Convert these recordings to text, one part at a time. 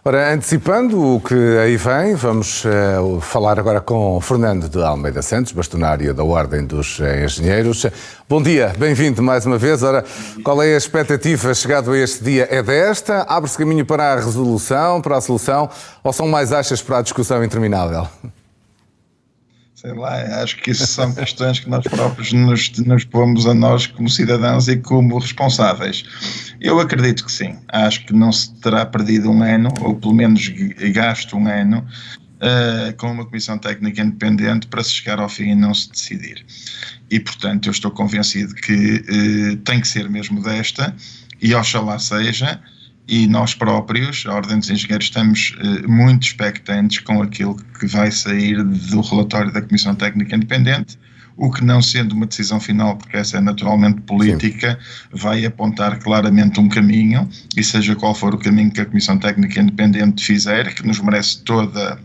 Ora, antecipando o que aí vem, vamos falar agora com Fernando de Almeida Santos, bastonário da Ordem dos Engenheiros. Bom dia, bem-vindo mais uma vez. Ora, qual é a expectativa chegado a este dia? É desta? Abre-se caminho para a resolução, para a solução, ou são mais achas para a discussão interminável? Sei lá, acho que isso são questões que nós próprios nos pomos a nós como cidadãos e como responsáveis. Eu acredito que sim. Acho que não se terá perdido um ano, ou pelo menos gasto um ano, com uma comissão técnica independente para se chegar ao fim e não se decidir. E, portanto, eu estou convencido que tem que ser mesmo desta, e oxalá seja. E nós próprios, a Ordem dos Engenheiros, estamos muito expectantes com aquilo que vai sair do relatório da Comissão Técnica Independente, o que, não sendo uma decisão final, porque essa é naturalmente política, sim, vai apontar claramente um caminho, e seja qual for o caminho que a Comissão Técnica Independente fizer, que nos merece toda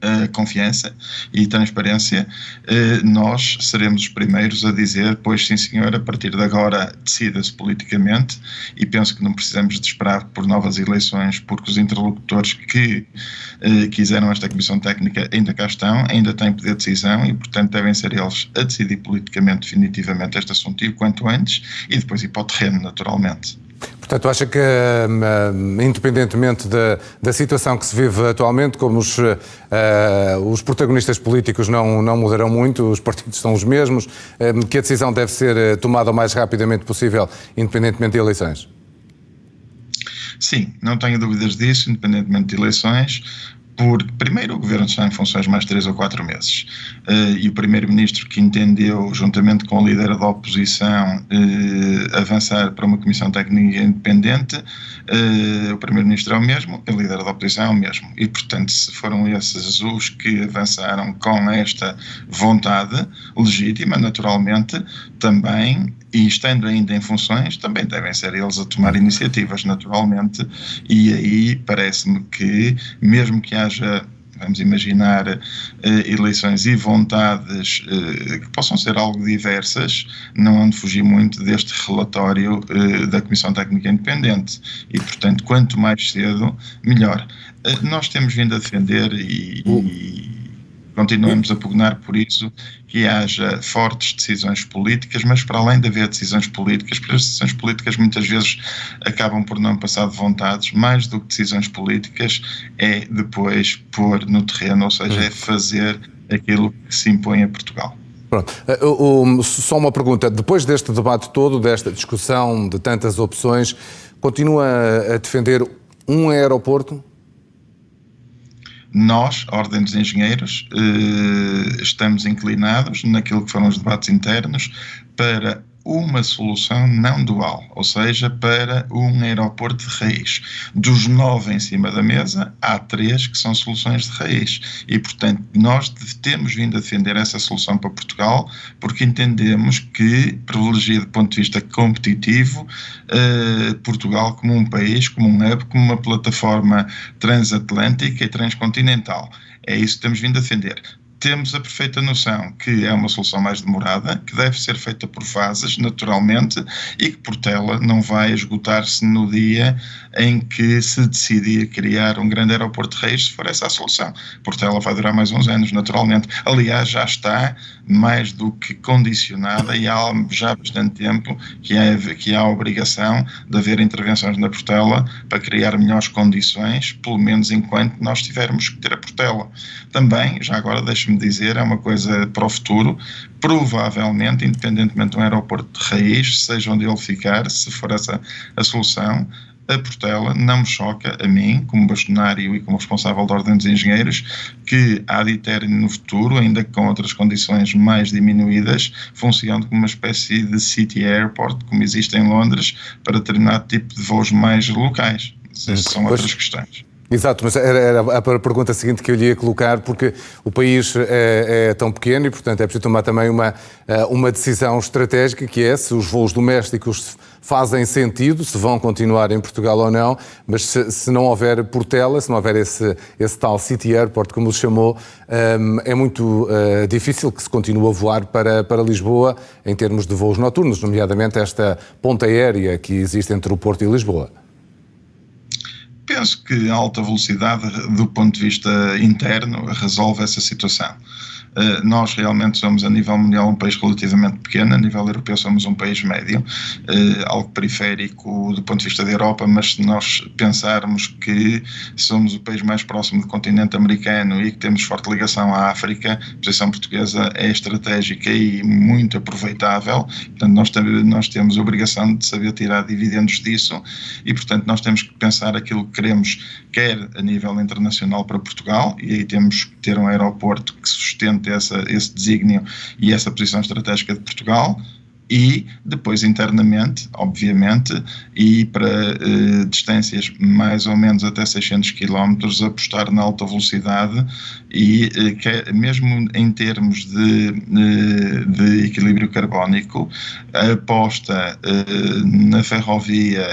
a confiança e transparência, nós seremos os primeiros a dizer, pois sim senhor, a partir de agora decida-se politicamente, e penso que não precisamos de esperar por novas eleições, porque os interlocutores que quiseram esta comissão técnica ainda cá estão, ainda têm poder de decisão e portanto devem ser eles a decidir politicamente definitivamente este assunto e o quanto antes, e depois ir para o terreno naturalmente. Portanto, acha que, independentemente da situação que se vive atualmente, como os protagonistas políticos não mudarão muito, os partidos são os mesmos, que a decisão deve ser tomada o mais rapidamente possível, independentemente de eleições? Sim, não tenho dúvidas disso, independentemente de eleições. Porque, primeiro, o Governo está em funções mais 3 ou 4 meses e o Primeiro-Ministro, que entendeu, juntamente com o líder da oposição, avançar para uma comissão técnica independente, o Primeiro-Ministro é o mesmo, o líder da oposição é o mesmo. E, portanto, se foram esses os que avançaram com esta vontade legítima, naturalmente, também, e estando ainda em funções, também devem ser eles a tomar iniciativas, naturalmente, e aí parece-me que, mesmo que haja, vamos imaginar, eleições e vontades que possam ser algo diversas, não hão de fugir muito deste relatório da Comissão Técnica Independente, e, portanto, quanto mais cedo, melhor. Nós temos vindo a defender e continuamos a pugnar por isso, que haja fortes decisões políticas, mas para além de haver decisões políticas, porque as decisões políticas muitas vezes acabam por não passar de vontades, mais do que decisões políticas é depois pôr no terreno, ou seja, é fazer aquilo que se impõe a Portugal. Pronto. Só uma pergunta, depois deste debate todo, desta discussão de tantas opções, continua a defender um aeroporto? Nós, a Ordem dos Engenheiros, estamos inclinados naquilo que foram os debates internos para uma solução não dual, ou seja, para um aeroporto de raiz. Dos 9 em cima da mesa, há 3 que são soluções de raiz e, portanto, nós temos vindo a defender essa solução para Portugal porque entendemos que privilegia do ponto de vista competitivo Portugal como um país, como um hub, como uma plataforma transatlântica e transcontinental. É isso que temos vindo a defender. Temos a perfeita noção que é uma solução mais demorada, que deve ser feita por fases, naturalmente, e que Portela não vai esgotar-se no dia em que se decidir criar um grande aeroporto de raiz, se for essa a solução. Portela vai durar mais uns anos, naturalmente. Aliás, já está mais do que condicionada e há já bastante tempo que há a obrigação de haver intervenções na Portela para criar melhores condições, pelo menos enquanto nós tivermos que ter a Portela. Também, já agora deixe-me dizer, é uma coisa para o futuro, provavelmente, independentemente de um aeroporto de raiz, seja onde ele ficar, se for essa a solução, a Portela não me choca a mim, como bastonário e como responsável da Ordem dos Engenheiros, que há de ter no futuro, ainda que com outras condições mais diminuídas, funcione como uma espécie de city airport, como existe em Londres, para determinado tipo de voos mais locais. São outras questões. Exato, mas era a pergunta seguinte que eu lhe ia colocar, porque o país é tão pequeno e, portanto, é preciso tomar também uma decisão estratégica, que é se os voos domésticos fazem sentido, se vão continuar em Portugal ou não, mas se não houver Portela, se não houver esse tal City Airport, como se chamou, é muito difícil que se continue a voar para Lisboa em termos de voos noturnos, nomeadamente esta ponte aérea que existe entre o Porto e Lisboa. penso que a alta velocidade, do ponto de vista interno, resolve essa situação. Nós realmente somos, a nível mundial, um país relativamente pequeno, a nível europeu somos um país médio, algo periférico do ponto de vista da Europa, mas se nós pensarmos que somos o país mais próximo do continente americano e que temos forte ligação à África, a posição portuguesa é estratégica e muito aproveitável, portanto nós temos a obrigação de saber tirar dividendos disso e, portanto, nós temos que pensar aquilo que queremos, quer a nível internacional para Portugal, e aí temos que ter um aeroporto que sustente esse desígnio e essa posição estratégica de Portugal, e depois internamente, obviamente, e para distâncias mais ou menos até 600 km, apostar na alta velocidade e mesmo em termos de equilíbrio carbónico, a aposta na ferrovia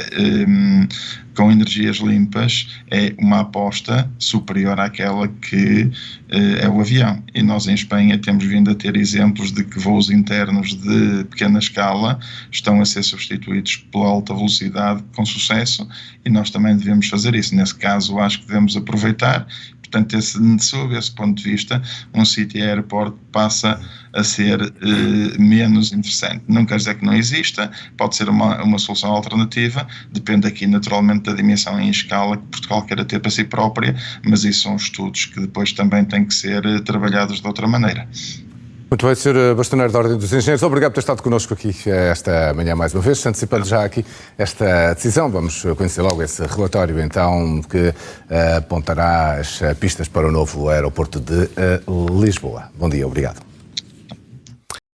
com energias limpas é uma aposta superior àquela que é o avião. E nós em Espanha temos vindo a ter exemplos de que voos internos de pequena escala estão a ser substituídos pela alta velocidade com sucesso, e nós também devemos fazer isso. Nesse caso, acho que devemos aproveitar. Portanto, sob esse ponto de vista, um City Airport passa a ser menos interessante. Não quer dizer que não exista, pode ser uma solução alternativa, depende aqui naturalmente da dimensão em escala que Portugal queira ter para si própria, mas isso são estudos que depois também têm que ser trabalhados de outra maneira. Muito bem, Sr. Bastoneiro da Ordem dos Engenheiros, obrigado por ter estado connosco aqui esta manhã mais uma vez, antecipando já aqui esta decisão. Vamos conhecer logo esse relatório, então, que apontará as pistas para o novo aeroporto de Lisboa. Bom dia, obrigado.